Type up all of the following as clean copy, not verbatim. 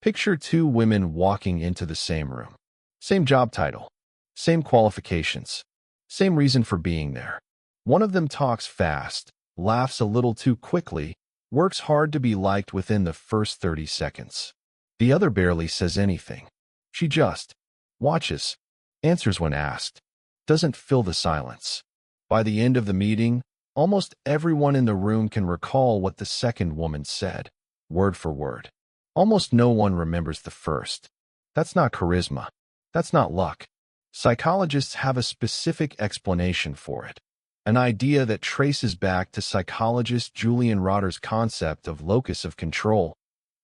Picture two women walking into the same room. Same job title, same qualifications, same reason for being there. One of them talks fast, laughs a little too quickly, works hard to be liked within the first 30 seconds. The other barely says anything. She just watches, answers when asked, doesn't fill the silence. By the end of the meeting, almost everyone in the room can recall what the second woman said, word for word. Almost no one remembers the first. That's not charisma. That's not luck. Psychologists have a specific explanation for it, an idea that traces back to psychologist Julian Rotter's concept of locus of control.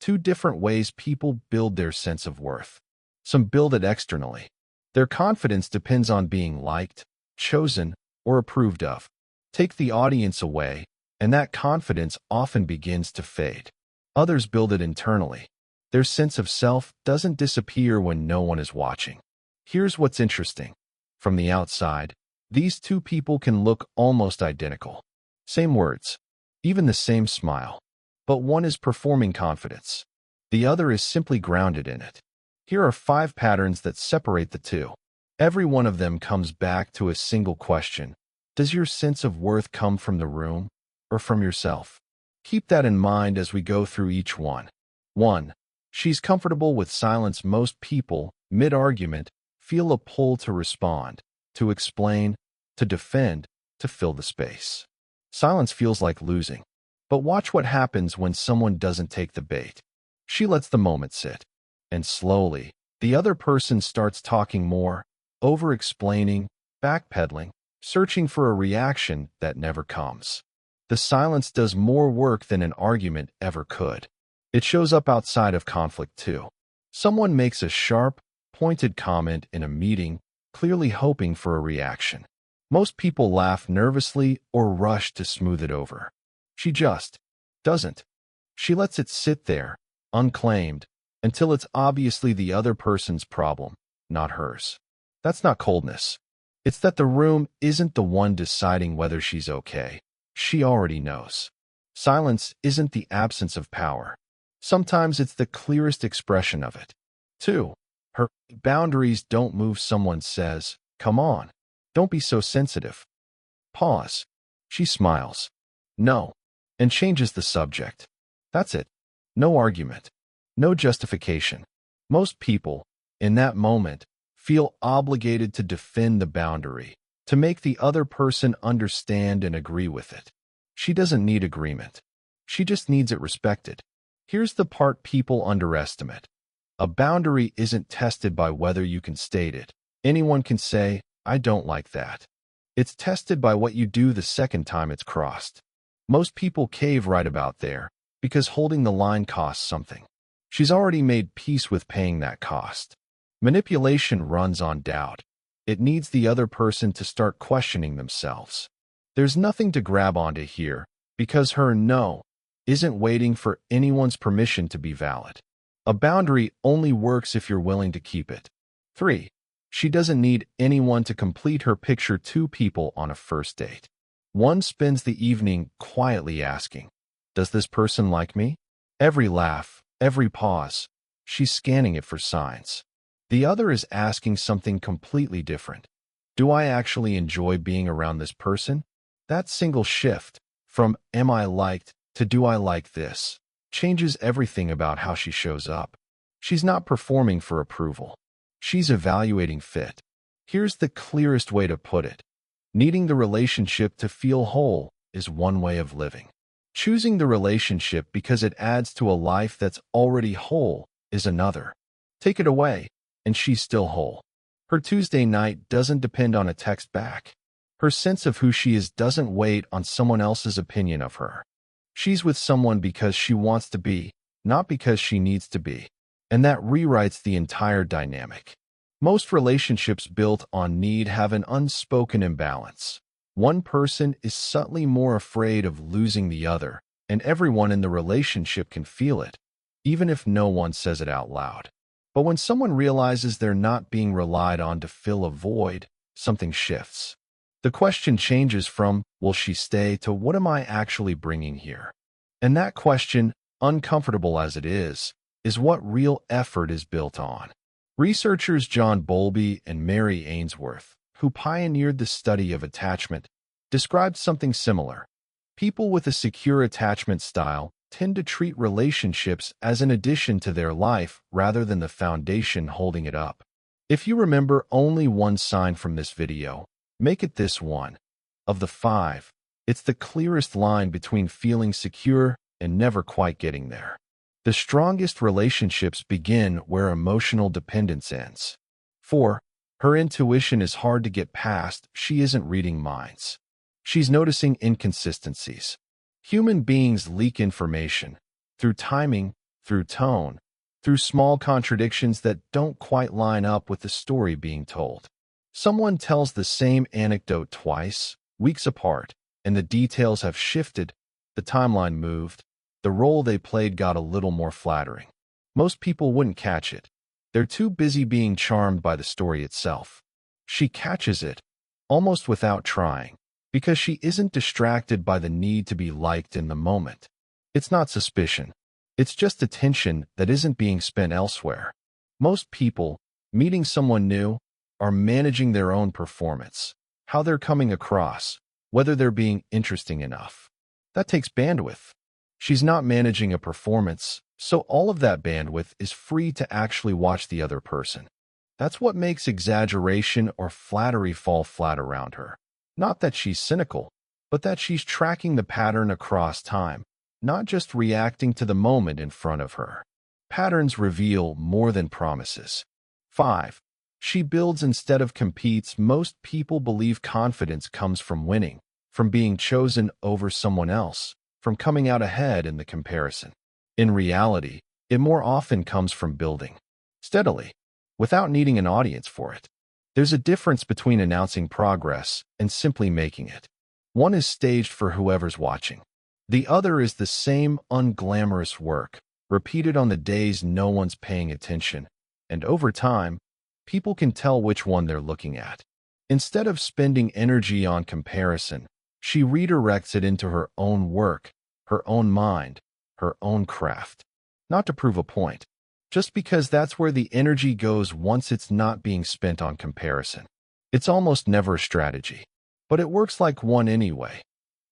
Two different ways people build their sense of worth. Some build it externally. Their confidence depends on being liked, chosen, or approved of. Take the audience away, and that confidence often begins to fade. Others build it internally. Their sense of self doesn't disappear when no one is watching. Here's what's interesting. From the outside, these two people can look almost identical. Same words, even the same smile. But one is performing confidence. The other is simply grounded in it. Here are 5 patterns that separate the two. Every one of them comes back to a single question. Does your sense of worth come from the room or from yourself? Keep that in mind as we go through each one. 1. She's comfortable with silence. Most people, mid-argument, feel a pull to respond, to explain, to defend, to fill the space. Silence feels like losing. But watch what happens when someone doesn't take the bait. She lets the moment sit. And slowly, the other person starts talking more, over-explaining, backpedaling, searching for a reaction that never comes. The silence does more work than an argument ever could. It shows up outside of conflict too. Someone makes a sharp, pointed comment in a meeting, clearly hoping for a reaction. Most people laugh nervously or rush to smooth it over. She just doesn't. She lets it sit there, unclaimed, until it's obviously the other person's problem, not hers. That's not coldness. It's that the room isn't the one deciding whether she's okay. She already knows. Silence isn't the absence of power. Sometimes it's the clearest expression of it. 2. Her boundaries don't move. Someone says, "Come on, don't be so sensitive." Pause. She smiles. "No," and changes the subject. That's it. No argument. No justification. Most people, in that moment, feel obligated to defend the boundary, to make the other person understand and agree with it. She doesn't need agreement. She just needs it respected. Here's the part people underestimate. A boundary isn't tested by whether you can state it. Anyone can say, "I don't like that." It's tested by what you do the second time it's crossed. Most people cave right about there, because holding the line costs something. She's already made peace with paying that cost. Manipulation runs on doubt. It needs the other person to start questioning themselves. There's nothing to grab onto here, because her no isn't waiting for anyone's permission to be valid. A boundary only works if you're willing to keep it. 3. She doesn't need anyone to complete her picture. 2 people on a first date. One spends the evening quietly asking, "Does this person like me?" Every laugh, every pause, she's scanning it for signs. The other is asking something completely different. Do I actually enjoy being around this person? That single shift, from "am I liked" to "do I like this," changes everything about how she shows up. She's not performing for approval. She's evaluating fit. Here's the clearest way to put it. Needing the relationship to feel whole is one way of living. Choosing the relationship because it adds to a life that's already whole is another. Take it away, and she's still whole. Her Tuesday night doesn't depend on a text back. Her sense of who she is doesn't wait on someone else's opinion of her. She's with someone because she wants to be, not because she needs to be. And that rewrites the entire dynamic. Most relationships built on need have an unspoken imbalance. One person is subtly more afraid of losing the other, and everyone in the relationship can feel it, even if no one says it out loud. But when someone realizes they're not being relied on to fill a void, something shifts. The question changes from, "Will she stay?" to "What am I actually bringing here?" And that question, uncomfortable as it is is what real effort is built on. Researchers John Bowlby and Mary Ainsworth, who pioneered the study of attachment, described something similar. People with a secure attachment style tend to treat relationships as an addition to their life rather than the foundation holding it up. If you remember only one sign from this video, make it this one. Of the 5, it's the clearest line between feeling secure and never quite getting there. The strongest relationships begin where emotional dependence ends. 4. Her intuition is hard to get past. She isn't reading minds. She's noticing inconsistencies. Human beings leak information through timing, through tone, through small contradictions that don't quite line up with the story being told. Someone tells the same anecdote twice, weeks apart, and the details have shifted, the timeline moved, the role they played got a little more flattering. Most people wouldn't catch it. They're too busy being charmed by the story itself. She catches it, almost without trying, because she isn't distracted by the need to be liked in the moment. It's not suspicion. It's just attention that isn't being spent elsewhere. Most people, meeting someone new, are managing their own performance, how they're coming across, whether they're being interesting enough. That takes bandwidth. She's not managing a performance, so all of that bandwidth is free to actually watch the other person. That's what makes exaggeration or flattery fall flat around her. Not that she's cynical, but that she's tracking the pattern across time, not just reacting to the moment in front of her. Patterns reveal more than promises. 5. She builds instead of competes. Most people believe confidence comes from winning, from being chosen over someone else, from coming out ahead in the comparison. In reality, it more often comes from building steadily, without needing an audience for it. There's a difference between announcing progress and simply making it. One is staged for whoever's watching. The other is the same unglamorous work, repeated on the days no one's paying attention, and over time, people can tell which one they're looking at. Instead of spending energy on comparison, she redirects it into her own work, her own mind, her own craft. Not to prove a point, just because that's where the energy goes once it's not being spent on comparison. It's almost never a strategy, but it works like one anyway.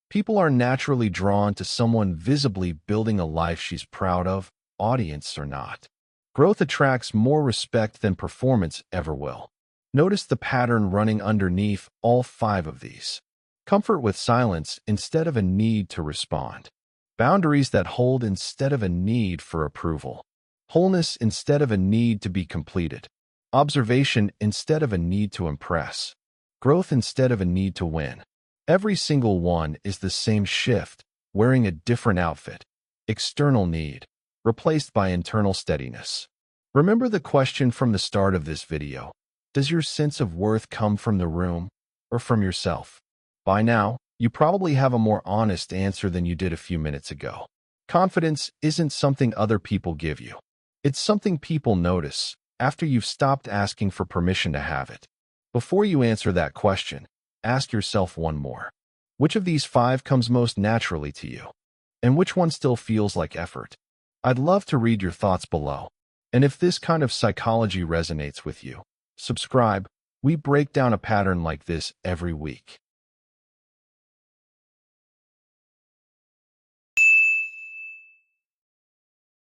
People are naturally drawn to someone visibly building a life she's proud of, audience or not. Growth attracts more respect than performance ever will. Notice the pattern running underneath all 5 of these. Comfort with silence instead of a need to respond. Boundaries that hold instead of a need for approval. Wholeness instead of a need to be completed. Observation instead of a need to impress. Growth instead of a need to win. Every single one is the same shift, wearing a different outfit. External need, replaced by internal steadiness. Remember the question from the start of this video. Does your sense of worth come from the room or from yourself? By now, you probably have a more honest answer than you did a few minutes ago. Confidence isn't something other people give you. It's something people notice after you've stopped asking for permission to have it. Before you answer that question, ask yourself one more. Which of these 5 comes most naturally to you? And which one still feels like effort? I'd love to read your thoughts below. And if this kind of psychology resonates with you, subscribe. We break down a pattern like this every week.